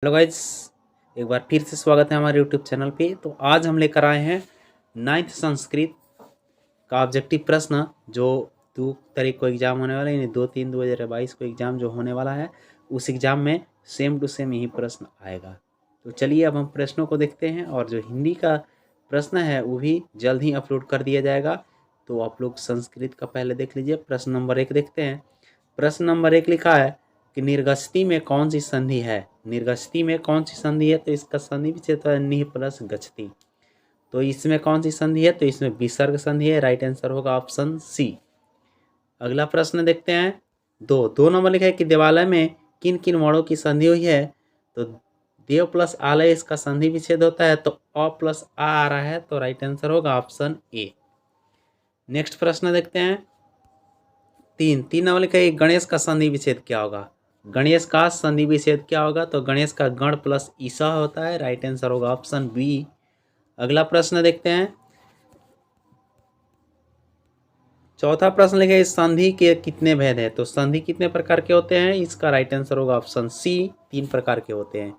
Hello guys, एक बार फिर से स्वागत है हमारे यूट्यूब चैनल पे। तो आज हम लेकर आए हैं 9th संस्कृत का ऑब्जेक्टिव प्रश्न जो 2 तारीख को एग्ज़ाम होने वाला है, यानी 2/3/2022 को एग्ज़ाम जो होने वाला है, उस एग्ज़ाम में सेम टू सेम यही प्रश्न आएगा। तो चलिए अब हम प्रश्नों को देखते हैं, और जो हिंदी का प्रश्न है वो भी जल्द ही अपलोड कर दिया जाएगा। तो आप लोग संस्कृत का पहले देख लीजिए। प्रश्न नंबर 1 देखते हैं। प्रश्न नंबर 1 लिखा है कि निर्गस्ती में कौन सी संधि है। निर्गस्ती में कौन सी संधि है? तो इसका संधि विच्छेद है निह प्लस गच्छति। तो इसमें कौन सी संधि है? तो इसमें विसर्ग संधि है। राइट आंसर होगा ऑप्शन सी। अगला प्रश्न देखते हैं। 2 नंबर लिखा है कि देवालय में किन किन वर्णों की संधि हुई है। तो देव प्लस आलय इसका संधि विच्छेद होता है, तो अ प्लस आ रहा है, तो राइट आंसर होगा ऑप्शन ए। नेक्स्ट प्रश्न देखते हैं। 3 नंबर लिखा है गणेश का संधि विच्छेद क्या होगा। गणेश का संधि विच्छेद क्या होगा? तो गणेश का गण प्लस ईसा होता है। राइट आंसर होगा ऑप्शन बी। अगला प्रश्न देखते हैं। चौथा प्रश्न लिखा है संधि के कितने भेद हैं। तो संधि कितने प्रकार के होते हैं? इसका राइट आंसर होगा ऑप्शन सी, 3 प्रकार के होते हैं।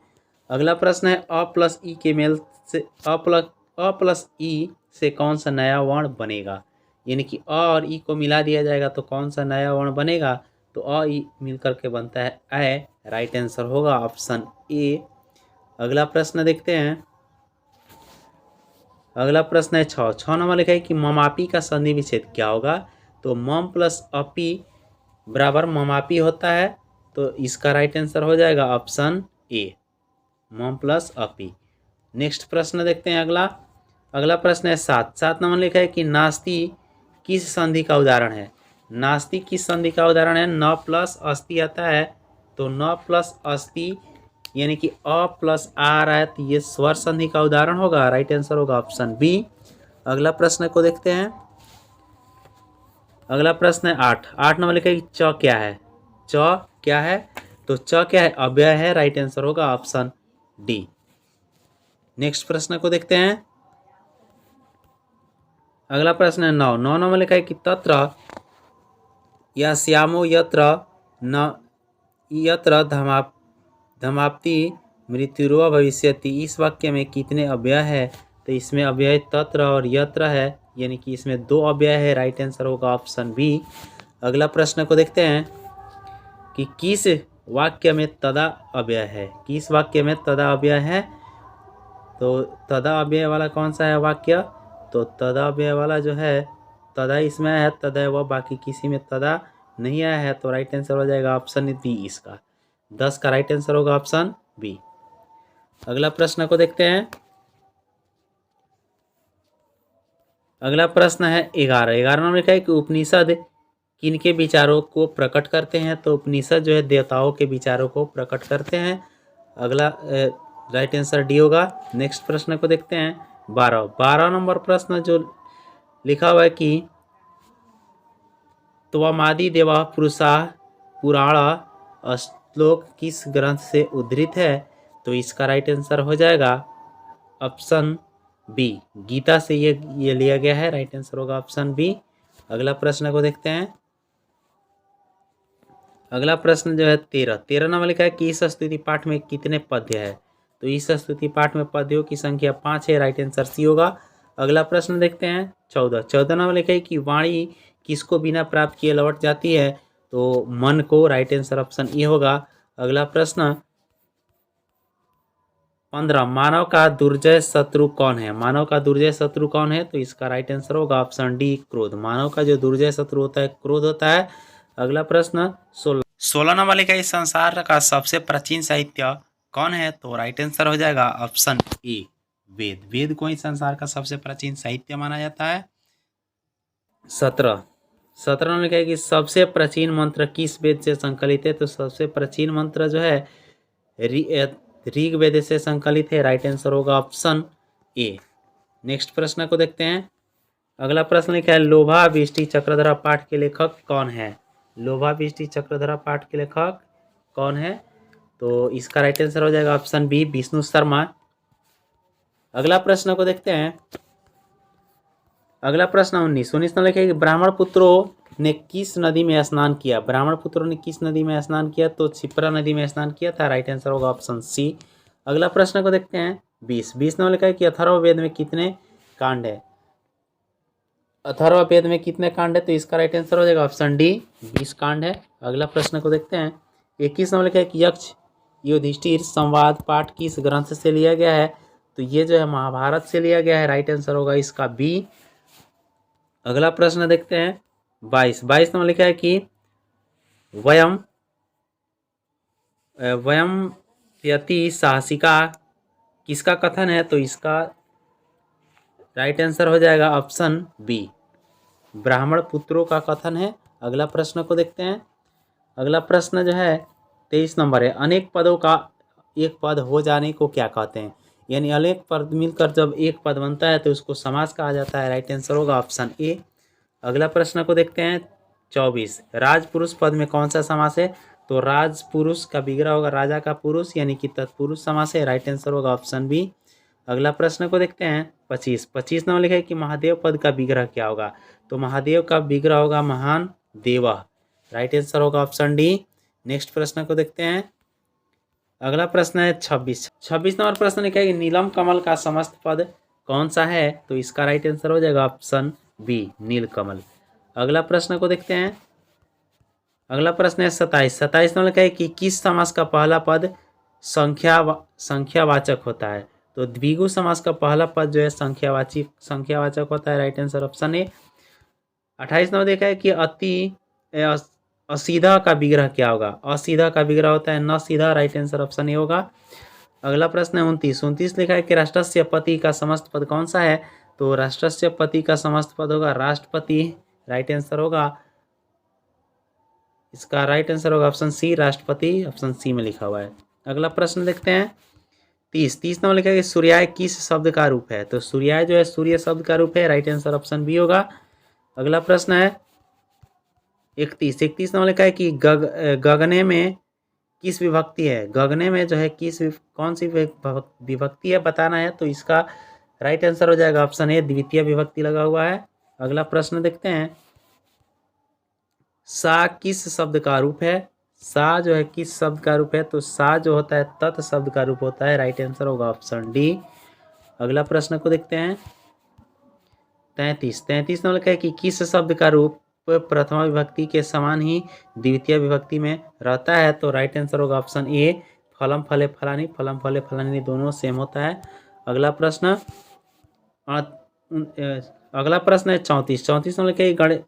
अगला प्रश्न है अ प्लस ई के मेल से अ प्लस ई से कौन सा नया वर्ण बनेगा। यानी कि अ और ई को मिला दिया जाएगा तो कौन सा नया वर्ण बनेगा। तो अ ई मिलकर के बनता है ए। राइट आंसर होगा ऑप्शन ए। अगला प्रश्न देखते हैं। अगला प्रश्न है 6 नंबर लिखा है कि ममापी का संधि विच्छेद क्या होगा। तो मम प्लस अपी बराबर ममापी होता है, तो इसका राइट आंसर हो जाएगा ऑप्शन ए, मम प्लस अपी। नेक्स्ट प्रश्न देखते हैं। अगला प्रश्न है 7 नंबर लिखा है कि नास्ति किस संधि का उदाहरण है। नास्ति किस संधि का उदाहरण है? न प्लस अस्ति आता है, तो न प्लस अस्ति यानी कि अ प्लस आ रहा है, तो ये स्वर संधि का उदाहरण होगा। राइट आंसर होगा ऑप्शन बी। अगला प्रश्न को देखते हैं। अगला प्रश्न है 8 नंबर लिखा है कि च क्या है। च क्या है? तो च क्या है? अव्यय है। राइट आंसर होगा ऑप्शन डी। नेक्स्ट प्रश्न को देखते हैं। अगला प्रश्न है 9 नंबर लिखा है कि तत्र या श्यामो यत्र न यत्र धमाप्ति मृत्युर्वा भविष्यति। इस वाक्य में कितने अव्यय है? तो इसमें अव्यय तत्र और यत्र है, यानी कि इसमें 2 अव्यय है। राइट आंसर होगा ऑप्शन बी। अगला प्रश्न को देखते हैं कि किस वाक्य में तदा अव्यय है। किस वाक्य में तदा अव्यय है? तो तदा अव्यय वाला कौन सा है वाक्य? तो तदा अव्यय वाला जो है, तदा इसमें है, तदा वह, बाकी किसी में तदा नहीं आया है, तो राइट आंसर हो जाएगा ऑप्शन बी इसका। 10 का राइट आंसर होगा ऑप्शन बी। अगला प्रश्न को देखते हैं। अगला प्रश्न है 11 नंबर लिखा है कि उपनिषद किनके विचारों को प्रकट करते हैं। तो उपनिषद जो है देवताओं के विचारों को प्रकट करते हैं। अगला राइट आंसर डी होगा। नेक्स्ट प्रश्न को देखते हैं। 12 नंबर प्रश्न जो लिखा हुआ है कि त्वमादि देवा पुरुषा पुराण श्लोक किस ग्रंथ से उद्धृत है। तो इसका राइट आंसर हो जाएगा ऑप्शन बी, गीता से ये लिया गया है। राइट आंसर होगा ऑप्शन बी। अगला प्रश्न को देखते हैं। अगला प्रश्न जो है 13 नंबर लिखा है कि इस स्तुति पाठ में कितने पद्य है। तो इस स्तुति पाठ में पद्यों की संख्या 5 है। राइट आंसर सी होगा। अगला प्रश्न देखते हैं 14 नंबर लिखा है कि वाणी किसको बिना प्राप्त किए लौट जाती है। तो मन को। राइट आंसर ऑप्शन ए होगा। अगला प्रश्न 15 मानव का दुर्जय शत्रु कौन है। मानव का दुर्जय शत्रु कौन है? तो इसका राइट आंसर होगा ऑप्शन डी, क्रोध। मानव का जो दुर्जय शत्रु होता है क्रोध होता है। अगला प्रश्न 16 नंबर लिखा है इस संसार का सबसे प्राचीन साहित्य कौन है। तो राइट आंसर हो जाएगा ऑप्शन ए, वेद। वेद को ही संसार का सबसे प्राचीन साहित्य माना जाता है। 17 नंबर लिखा है कि सबसे प्राचीन मंत्र किस वेद से संकलित है। तो सबसे प्राचीन मंत्र जो है ऋग्वेद से संकलित है। राइट आंसर होगा ऑप्शन ए। नेक्स्ट प्रश्न को देखते हैं। अगला प्रश्न लिखा है लोभाभिष्टि चक्रधरा पाठ के लेखक कौन है। लोभाभिष्टि चक्रधरा पाठ के लेखक कौन है? तो इसका राइट आंसर हो जाएगा ऑप्शन बी, विष्णु शर्मा। अगला प्रश्न को देखते हैं। अगला प्रश्न 19 नंबर लिखा है कि ब्राह्मण पुत्रों ने किस नदी में स्नान किया। ब्राह्मण पुत्रों ने किस नदी में स्नान किया। तो क्षिप्रा नदी में स्नान किया था। राइट आंसर होगा ऑप्शन सी। अगला प्रश्न को देखते हैं 20 नंबर लिखा है कि अथर्ववेद में कितने कांड है। अथर्ववेद में कितने कांड है, तो इसका राइट आंसर हो जाएगा ऑप्शन डी 20 कांड है। अगला प्रश्न को देखते हैं 21 नंबर लिखा है कि यक्ष युधिष्ठिर संवाद पाठ किस ग्रंथ से लिया गया है, तो ये जो है महाभारत से लिया गया है, राइट आंसर होगा इसका बी। अगला प्रश्न देखते हैं 22 नंबर लिखा है कि वयम वयम यति साहसिका किसका कथन है, तो इसका राइट आंसर हो जाएगा ऑप्शन बी ब्राह्मण पुत्रों का कथन है। अगला प्रश्न को देखते हैं। अगला प्रश्न जो है 23 नंबर है, अनेक पदों का एक पद हो जाने को क्या कहते हैं, यानी अनेक पद मिलकर जब एक पद बनता है तो उसको समास कहा जाता है, राइट आंसर होगा ऑप्शन ए। अगला प्रश्न को देखते हैं 24, राजपुरुष पद में कौन सा समास है, तो राजपुरुष का विग्रह होगा राजा का पुरुष यानी कि तत्पुरुष समास है, राइट आंसर होगा ऑप्शन बी। अगला प्रश्न को देखते हैं 25 नंबर लिखा है कि महादेव पद का विग्रह क्या होगा, तो महादेव का विग्रह होगा महान देवा, राइट आंसर होगा ऑप्शन डी। नेक्स्ट प्रश्न को देखते हैं। अगला प्रश्न है 26 नंबर प्रश्न लिखा है कि नीलम कमल का समस्त पद कौन सा है, तो इसका राइट आंसर हो जाएगा ऑप्शन बी नीलकमल। अगला प्रश्न को देखते हैं। अगला प्रश्न है 27 नंबर लिखा है कि किस समास का पहला पद संख्यावाचक होता है, तो द्विगु समास का पहला पद जो है संख्यावाचक होता है, right answer option A. 28 number देखा है कि असीधा का विग्रह क्या होगा, असीधा का विग्रह होता है न सीधा, राइट आंसर ऑप्शन ए होगा। अगला प्रश्न है 29 लिखा है कि राष्ट्रस्य पति का समस्त पद कौन सा है, तो राष्ट्रस्य पति का समस्त पद होगा राष्ट्रपति, राइट आंसर होगा इसका राइट आंसर होगा ऑप्शन सी राष्ट्रपति, ऑप्शन सी में लिखा हुआ है। अगला प्रश्न देखते हैं 30 नंबर लिखा है कि सूर्याय किस शब्द का रूप है, तो सूर्याय जो है सूर्य शब्द का रूप है, राइट आंसर ऑप्शन बी होगा। अगला प्रश्न है 31 नंबर लिखा है कि गगने में किस विभक्ति है, गगने में जो है कौन सी विभक्ति है बताना है, तो इसका राइट आंसर हो जाएगा ऑप्शन ए द्वितीय विभक्ति लगा हुआ है। अगला प्रश्न देखते हैं सा किस शब्द का रूप है, सा जो है किस शब्द का रूप है, तो सा जो होता है तत् शब्द का रूप होता है, राइट आंसर होगा ऑप्शन डी। अगला प्रश्न को देखते हैं 33 नंबर लिखा है कि किस शब्द का रूप प्रथमा विभक्ति के समान ही द्वितीय विभक्ति में रहता है, तो राइट आंसर होगा ऑप्शन ए फलम फले फलानी दोनों सेम होता है। अगला प्रश्न है 34 नंबर लिखा है कि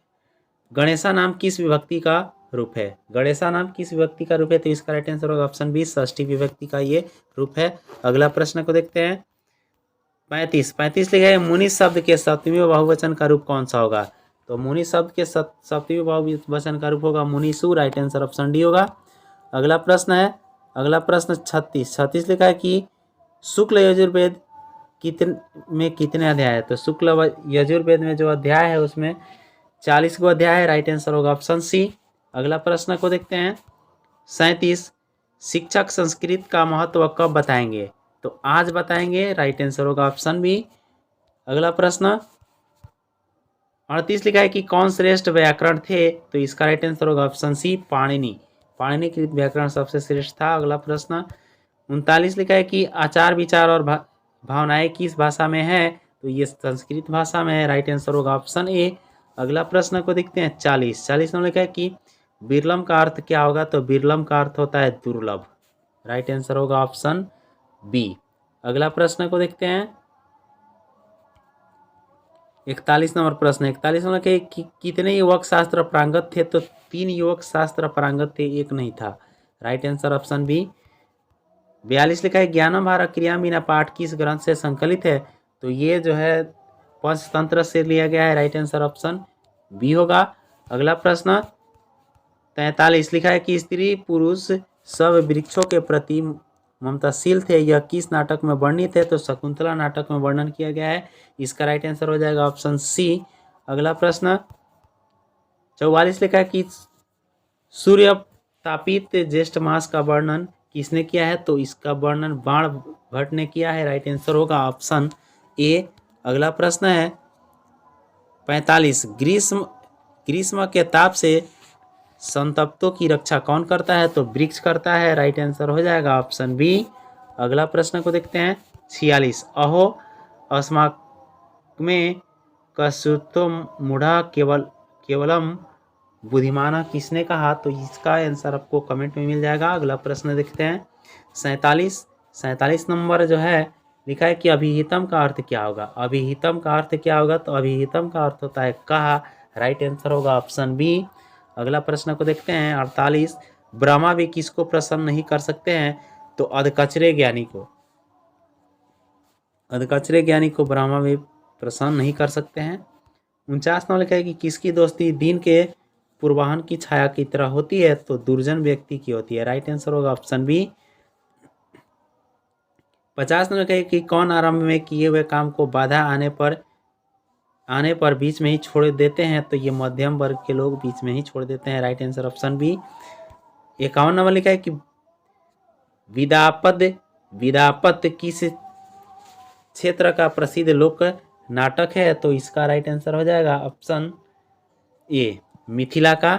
गणेशा नाम किस विभक्ति का रूप है, गणेशा नाम किस विभक्ति का रूप है, तो इसका राइट आंसर होगा ऑप्शन बी षष्ठी विभक्ति का ये रूप है। अगला प्रश्न को देखते हैं 35 लिखा है मुनि शब्द के सप्तमी बहुवचन का रूप कौन सा होगा, तो मुनि शब्द के सप्तमी बहुवचन का रूप होगा मुनीसु, राइट आंसर ऑप्शन डी होगा। अगला प्रश्न 36 लिखा है कि शुक्ल यजुर्वेद कितने अध्याय है, तो शुक्ल यजुर्वेद में जो अध्याय है उसमें 40 को अध्याय है, राइट आंसर होगा ऑप्शन सी। अगला प्रश्न को देखते हैं 37 शिक्षक संस्कृत का महत्व कब बताएंगे, तो आज बताएंगे, राइट आंसर होगा ऑप्शन बी। अगला प्रश्न 38 लिखा है कि कौन श्रेष्ठ व्याकरण थे, तो इसका राइट आंसर होगा ऑप्शन सी पाणिनि कृत व्याकरण सबसे श्रेष्ठ था। अगला प्रश्न 39 लिखा है कि आचार विचार और भावनाएं किस भाषा में है, तो ये संस्कृत भाषा में है, राइट आंसर होगा ऑप्शन ए। अगला प्रश्न को देखते हैं 40 में लिखा है कि बिरलम का अर्थ क्या होगा, तो बिरलम का अर्थ होता है दुर्लभ, राइट आंसर होगा ऑप्शन बी। अगला प्रश्न को देखते हैं 41 नंबर प्रश्न 41 में कि कितने युवक शास्त्र पारंगत थे, तो 3 युवक शास्त्र पारंगत थे, एक नहीं था, राइट आंसर ऑप्शन बी। 42 लिखा है ज्ञानम भारत क्रिया मीना पाठ किस ग्रंथ से संकलित है, तो ये जो है पंचतंत्र से लिया गया है, राइट आंसर ऑप्शन बी होगा। अगला प्रश्न 43 लिखा है कि स्त्री पुरुष सब वृक्षों के प्रति ममताशील थे, यह किस नाटक में वर्णित है, तो शकुंतला नाटक में वर्णन किया गया है, इसका राइट आंसर हो जाएगा ऑप्शन सी। अगला प्रश्न 44 लिखा है कि सूर्य तापित ज्येष्ठ मास का वर्णन किसने किया है, तो इसका वर्णन बाण भट्ट ने किया है, राइट आंसर होगा ऑप्शन ए। अगला प्रश्न है 45 ग्रीष्म के ताप से संतप्तों की रक्षा कौन करता है, तो वृक्ष करता है, राइट आंसर हो जाएगा ऑप्शन बी। अगला प्रश्न को देखते हैं 46। अहो अस्माक में कसूतो मूढ़ा केवलम बुद्धिमाना किसने कहा? तो इसका आंसर आपको कमेंट में मिल जाएगा। अगला प्रश्न देखते हैं 47 नंबर जो है लिखा है कि अभिहितम का अर्थ क्या होगा? अभिहितम का अर्थ क्या होगा? तो अभिहितम का अर्थ होता है कहा। राइट आंसर होगा ऑप्शन बी। अगला प्रश्न को देखते हैं 48। ब्रह्मा भी किसको प्रसन्न नहीं कर सकते हैं? तो अधकचरे ज्ञानी को। अधकचरे ज्ञानी को ब्रह्मा भी प्रसन्न नहीं कर सकते हैं। 49 नंबर लिखा है कि किसकी दोस्ती दिन के पूर्वाहन की छाया की तरह होती है? तो दुर्जन व्यक्ति की होती है। राइट आंसर होगा ऑप्शन बी। 50 नंबर लिखा है कि कौन आरंभ में किए हुए काम को बाधा आने पर बीच में ही छोड़ देते हैं? तो ये मध्यम वर्ग के लोग बीच में ही छोड़ देते हैं। Right answer option B. 51 number लिखा है कि विदापद किस क्षेत्र का प्रसिद्ध लोक नाटक है? तो इसका राइट आंसर हो जाएगा ऑप्शन ए, मिथिला का।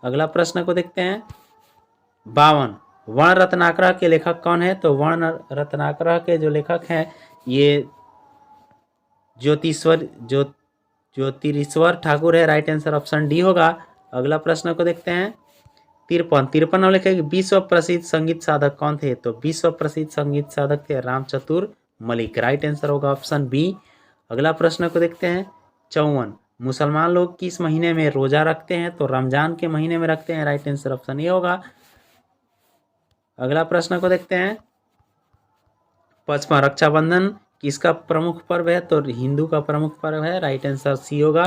अगला प्रश्न को देखते हैं 52। वर्ण रत्नाकर के लेखक कौन है? तो वर्ण रत्नाकर के जो लेखक हैं ये ज्योतिरीश्वर ठाकुर है। राइट आंसर ऑप्शन डी होगा। अगला प्रश्न को देखते हैं 53 में लिखा है कि विश्व प्रसिद्ध संगीत साधक कौन थे? तो विश्व प्रसिद्ध संगीत साधक थे रामचतुर मलिक। राइट आंसर होगा ऑप्शन बी। अगला प्रश्न को देखते हैं 54। मुसलमान लोग किस महीने में रोजा रखते हैं? तो रमजान के महीने में रखते हैं। राइट आंसर ऑप्शन ए होगा। अगला प्रश्न को देखते हैं 55। रक्षाबंधन किसका प्रमुख पर्व है? तो हिंदू का प्रमुख पर्व है। राइट आंसर सी होगा।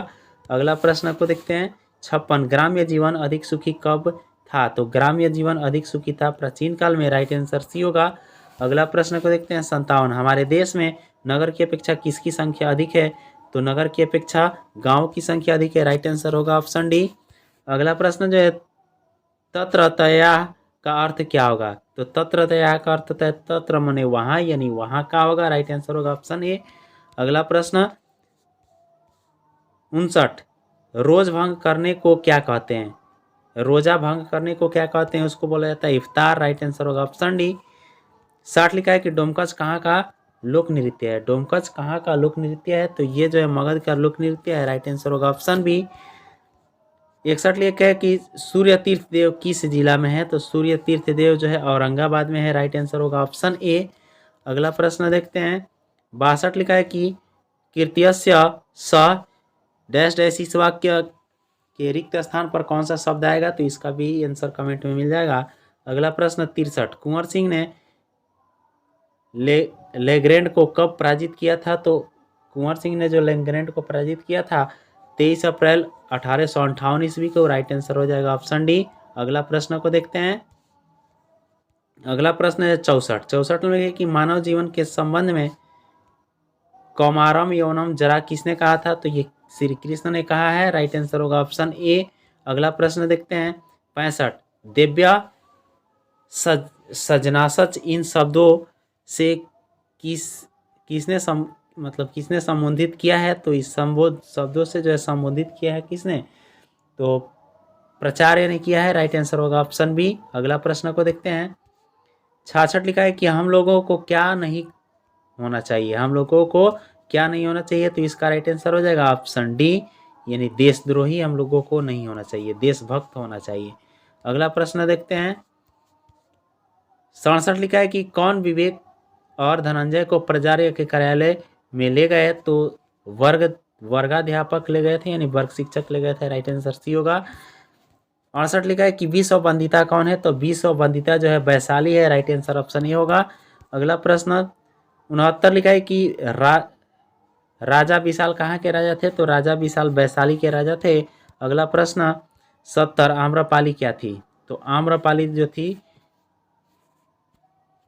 अगला प्रश्न को देखते हैं 56। ग्राम्य जीवन अधिक सुखी कब था? तो ग्राम्य जीवन अधिक सुखी था प्राचीन काल में। राइट आंसर सी होगा। अगला प्रश्न को देखते हैं 57। हमारे देश में नगर की अपेक्षा किसकी संख्या अधिक है? तो नगर की अपेक्षा गांव की संख्या अधिक है। राइट आंसर होगा ऑप्शन डी। अगला प्रश्न जो है तत्रतया का अर्थ क्या होगा? तो तत्रतया का अर्थ होता है तत्र मने वहां, यानी वहां का होगा। राइट आंसर होगा ऑप्शन ए। अगला प्रश्न 59। रोज भंग करने को क्या कहते हैं? रोजा भंग करने को क्या कहते हैं? उसको बोला जाता है इफ्तार। राइट आंसर होगा ऑप्शन डी। 60 लिखा है कि डोमकच कहाँ का लोक नृत्य है? डोमकच कहाँ का लोक नृत्य है? तो ये जो है मगध का लोक नृत्य है। राइट आंसर होगा ऑप्शन बी। 61 लिखा है कि सूर्य तीर्थ देव किस जिला में है? तो सूर्य तीर्थ देव जो है औरंगाबाद में है। राइट आंसर होगा ऑप्शन ए। अगला प्रश्न देखते हैं 62 लिखा है कि कीर्त्यस्य स डैश डैश इस वाक्य के रिक्त स्थान पर कौन सा शब्द आएगा? तो इसका भी आंसर कमेंट में मिल जाएगा। अगला प्रश्न 63। कुंवर सिंह ने लेग्रैंड को कब पराजित किया था? तो कुंवर सिंह ने जो लेग्रैंड को पराजित किया था 23 अप्रैल 1858 ईस्वी को। राइट आंसर हो जाएगा ऑप्शन डी। अगला प्रश्न को देखते हैं। अगला प्रश्न है 64 में है कि मानव जीवन के संबंध में कौमारम यौनम जरा किसने कहा था? तो ये श्री कृष्ण ने कहा है। राइट आंसर होगा ऑप्शन ए। अगला प्रश्न देखते हैं 65। दिव्या सजनासच इन शब्दों से किसने संबोधित किया है? तो इस शब्दों से जो है संबोधित किया है किसने? तो प्राचार्य ने किया है। राइट आंसर होगा ऑप्शन बी। अगला प्रश्न को देखते हैं 66 लिखा है कि हम लोगों को क्या नहीं होना चाहिए? हम लोगों को क्या नहीं होना चाहिए? तो इसका राइट आंसर हो जाएगा ऑप्शन डी, यानी देशद्रोही हम लोगों को नहीं होना चाहिए, देशभक्त होना चाहिए। अगला प्रश्न देखते हैं 67 लिखा है कि कौन विवेक और धनंजय को प्राचार्य के कार्यालय में ले गए? तो वर्गाध्यापक ले गए थे, यानी वर्ग शिक्षक ले गए थे। राइट आंसर सी होगा। 68 लिखा है कि विश्व वंदिता कौन है? तो विश्व वंदिता जो है वैशाली है। राइट आंसर ऑप्शन ए होगा। अगला प्रश्न 69 लिखा है कि राजा विशाल कहाँ के राजा थे? तो राजा विशाल वैशाली के राजा थे। अगला प्रश्न 70 आम्रपाली क्या थी? तो आम्रपाली जो थी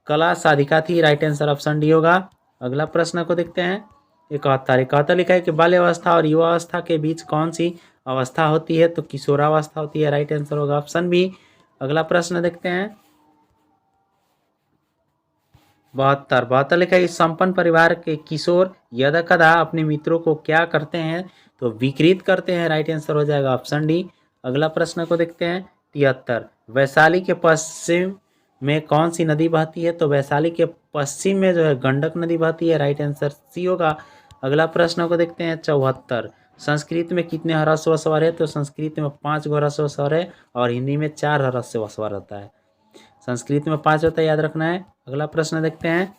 कला साधिका थी। राइट आंसर ऑप्शन डी होगा। अगला प्रश्न को देखते हैं 71 लिखा है कि बाल्यावस्था और युवावस्था के बीच कौन सी अवस्था होती है? तो किशोरावस्था होती है। राइट आंसर होगा ऑप्शन बी। अगला प्रश्न देखते हैं 72 लिखा है कि संपन्न परिवार के किशोर यदा कदा अपने मित्रों को क्या करते हैं? तो विकृत करते हैं। राइट आंसर हो जाएगा ऑप्शन डी। अगला प्रश्न को देखते हैं 73 वैशाली के पश्चिम में कौन सी नदी बहती है? तो वैशाली के पश्चिम में जो है गंडक नदी बहती है, राइट आंसर सी होगा। अगला प्रश्न को देखते हैं 74। संस्कृत में कितने ह्रस्व स्वर है? तो संस्कृत में 5 गो ह्रस्व स्वर है और हिंदी में 4 ह्रस्व स्वर होता है। संस्कृत में 5 होता है, याद रखना है। अगला प्रश्न देखते हैं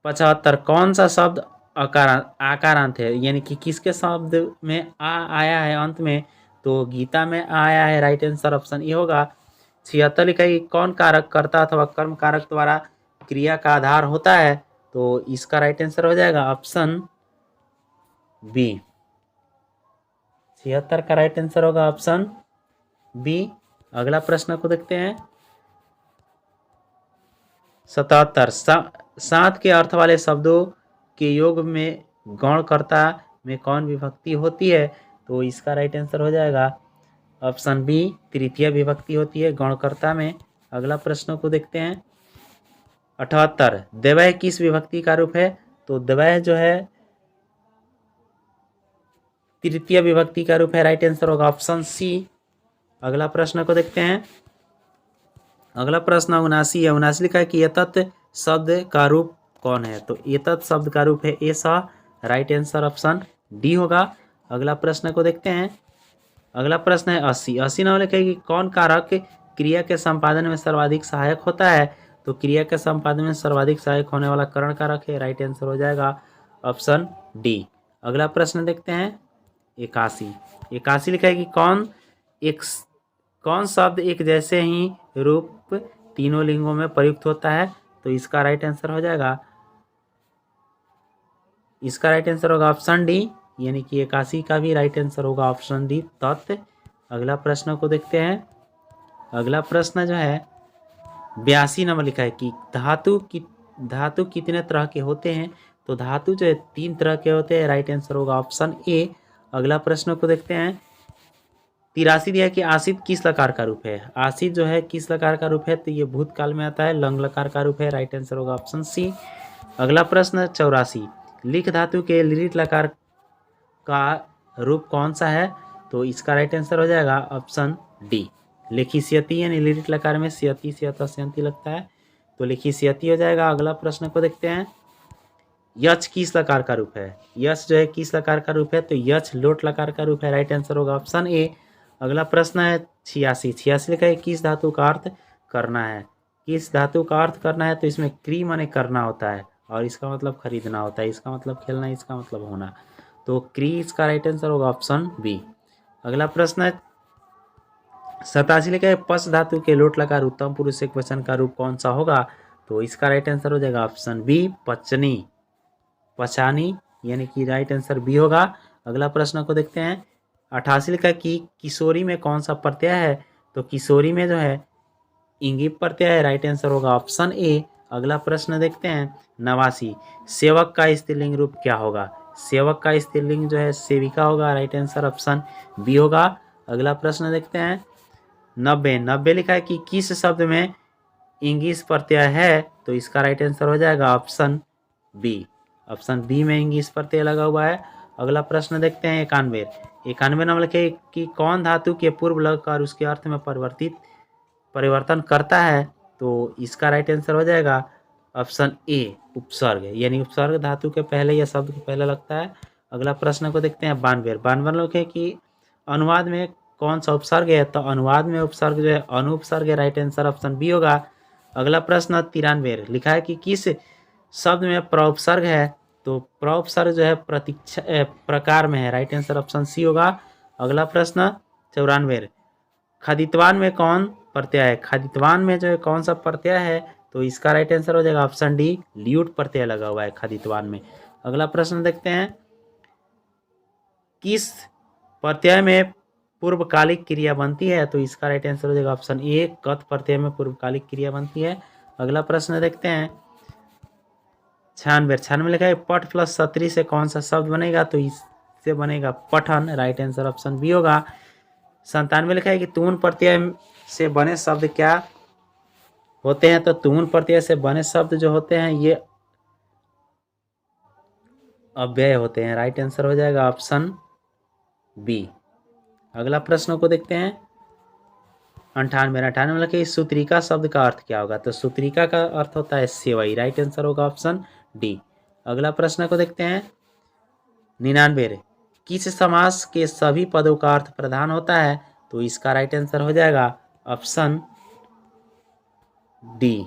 75। कौन सा शब्द आकारांत है, यानी कि किसके शब्द में आ आया है अंत में? तो गीता में आया है, राइट आंसर ऑप्शन ए होगा। 76 लिखा है कि कौन कारक कर्ता अथवा कर्म कारक द्वारा क्रिया का आधार होता है? तो इसका राइट आंसर हो जाएगा ऑप्शन बी। 76 का राइट आंसर होगा ऑप्शन बी। अगला प्रश्न को देखते हैं 77। सात के अर्थ वाले शब्दों के योग में गौणकर्ता में कौन विभक्ति होती है? तो इसका राइट आंसर हो जाएगा ऑप्शन बी, तृतीय विभक्ति होती है गौणकर्ता में। अगला प्रश्न को देखते हैं 78। द्वय किस विभक्ति का रूप है? तो द्वय जो है तृतीय विभक्ति का रूप है, राइट आंसर होगा ऑप्शन सी। अगला प्रश्न को देखते हैं। अगला प्रश्न 79 है। 79 लिखा है कि एतत् शब्द का रूप कौन है? तो एतत् शब्द का रूप है ऐसा, राइट आंसर ऑप्शन डी होगा। अगला प्रश्न को देखते हैं। अगला प्रश्न है 80। 80 नंबर लिखा है कि कौन कारक क्रिया के संपादन में सर्वाधिक सहायक होता है? तो क्रिया के संपादन में सर्वाधिक सहायक होने वाला करण कारक है, राइट आंसर हो जाएगा ऑप्शन डी। अगला प्रश्न देखते हैं 81। 81 लिखा है कि कौन शब्द एक जैसे ही रूप तीनों लिंगों में प्रयुक्त होता है? तो इसका राइट आंसर हो जाएगा, इसका राइट आंसर होगा ऑप्शन डी, यानी कि 81 का भी राइट आंसर होगा ऑप्शन डी, तत्। अगला प्रश्न को देखते हैं। अगला प्रश्न जो है 82 नंबर लिखा है कि धातु कितने तरह के होते हैं? तो धातु जो है 3 तरह के होते हैं, राइट आंसर होगा ऑप्शन ए। अगला प्रश्न को देखते हैं 83 दिया है कि आसित किस लकार का रूप है? आसित जो है किस लकार का रूप है? तो ये भूतकाल में आता है, लंग लकार का रूप है, राइट आंसर होगा ऑप्शन सी। अगला प्रश्न 84। लिख धातु के लिट लकार का रूप कौन सा है? तो इसका राइट आंसर हो जाएगा ऑप्शन डी, लिखी सियती, यानी लिट लकार में सियती सियता सियंती लगता है, तो लिखी सियती हो जाएगा। अगला प्रश्न को देखते हैं। यच किस लकार का रूप है? यच जो है किस लकार का रूप है? तो यच लोट लकार का रूप है, राइट आंसर होगा ऑप्शन ए। अगला प्रश्न है 86। 86 लिखा है किस धातु का अर्थ करना है? किस धातु का अर्थ करना है? तो इसमें क्री माने करना होता है और इसका मतलब खरीदना होता है, इसका मतलब खेलना, इसका मतलब होना, तो क्री इसका राइट आंसर होगा ऑप्शन बी। अगला प्रश्न है 87 लिखा है पश धातु के लोट लकार उत्तम पुरुष एक वचन का रूप कौन सा होगा? तो इसका राइट आंसर हो जाएगा ऑप्शन बी, पचनी, पचानी, यानी कि राइट आंसर बी होगा। अगला प्रश्न को देखते हैं 88 लिखा कि किशोरी में कौन सा प्रत्यय है? तो किशोरी में जो है इंगी प्रत्यय है, राइट आंसर होगा ऑप्शन ए। अगला प्रश्न देखते हैं 89। सेवक का स्त्रीलिंग रूप क्या होगा? सेवक का स्त्रीलिंग जो है सेविका होगा, राइट आंसर ऑप्शन बी होगा। अगला प्रश्न देखते हैं 90। 90 लिखा है कि किस शब्द में इंगिस प्रत्यय है? तो इसका राइट आंसर हो जाएगा ऑप्शन बी, ऑप्शन बी में इंगिस प्रत्यय लगा हुआ है। अगला प्रश्न देखते हैं 91। 91 नंबर लिखे कि कौन धातु के पूर्व लग कर उसके अर्थ में परिवर्तन करता है? तो इसका राइट आंसर हो जाएगा ऑप्शन ए, उपसर्ग, यानी उपसर्ग धातु के पहले या शब्द के पहले लगता है। अगला प्रश्न को देखते हैं 92। 92 लिखे कि अनुवाद में कौन सा उपसर्ग है? तो अनुवाद में उपसर्ग जो है अनुपसर्ग है, राइट आंसर ऑप्शन बी होगा। अगला प्रश्न 93 लिखा है कि किस शब्द में प्रउपसर्ग है? तो प्रउपसर्ग जो है प्रतीक्षा प्रकार में है, राइट आंसर ऑप्शन सी होगा। अगला प्रश्न 94। खदितवान में कौन प्रत्यय है? खदितवान में जो है कौन सा प्रत्यय है? तो इसका राइट आंसर हो जाएगा ऑप्शन डी, ल्यूट प्रत्यय लगा हुआ है खदितवान में। अगला प्रश्न देखते हैं किस प्रत्यय में पूर्वकालिक क्रिया बनती है? तो इसका राइट आंसर हो जाएगा ऑप्शन ए, कत प्रत्यय में पूर्वकालिक क्रिया बनती है। अगला प्रश्न देखते हैं 96। 96 लिखा है पठ प्लस सत्री से कौन सा शब्द बनेगा? तो इससे बनेगा पठन, राइट आंसर ऑप्शन बी होगा। 97 लिखा है कि तून प्रत्यय से बने शब्द क्या होते हैं? तो तून प्रत्यय से बने शब्द जो होते हैं ये अव्यय होते हैं, राइट आंसर हो जाएगा ऑप्शन बी। अगला प्रश्न को देखते हैं 98 98 मतलब कि सूत्रिका शब्द का अर्थ क्या होगा? तो सूत्रिका का अर्थ होता है सेवई। राइट आंसर होगा ऑप्शन डी। अगला प्रश्न को देखते हैं। 99 किस समास के सभी पदों का अर्थ प्रधान होता है? तो इसका राइट आंसर हो जाएगा ऑप्शन डी।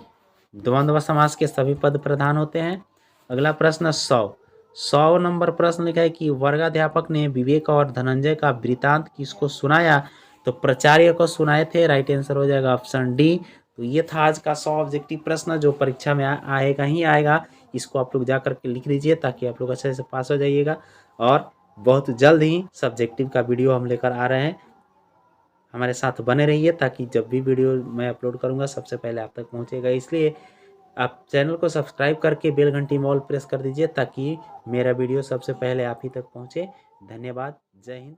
द्वंद्व समास के सभी पद प्रधान होते हैं। अगला प्रश्न 100 नंबर प्रश्न लिखा है कि वर्गाध्यापक ने विवेक और धनंजय का वृतांत किसको सुनाया? तो प्राचार्य को सुनाए थे। राइट आंसर हो जाएगा ऑप्शन डी। तो ये था आज का 100 ऑब्जेक्टिव प्रश्न जो परीक्षा में आएगा ही आएगा। इसको आप लोग जा करके लिख लीजिए ताकि आप लोग अच्छे से पास हो जाइएगा। और बहुत जल्द ही सब्जेक्टिव का वीडियो हम लेकर आ रहे हैं। हमारे साथ बने रहिए ताकि जब भी वीडियो मैं अपलोड करूंगा सबसे पहले आप तक पहुंचेगा। इसलिए आप चैनल को सब्सक्राइब करके बेल घंटी में ऑल प्रेस कर दीजिए ताकि मेरा वीडियो सबसे पहले आप ही तक पहुंचे। धन्यवाद। जय हिंद।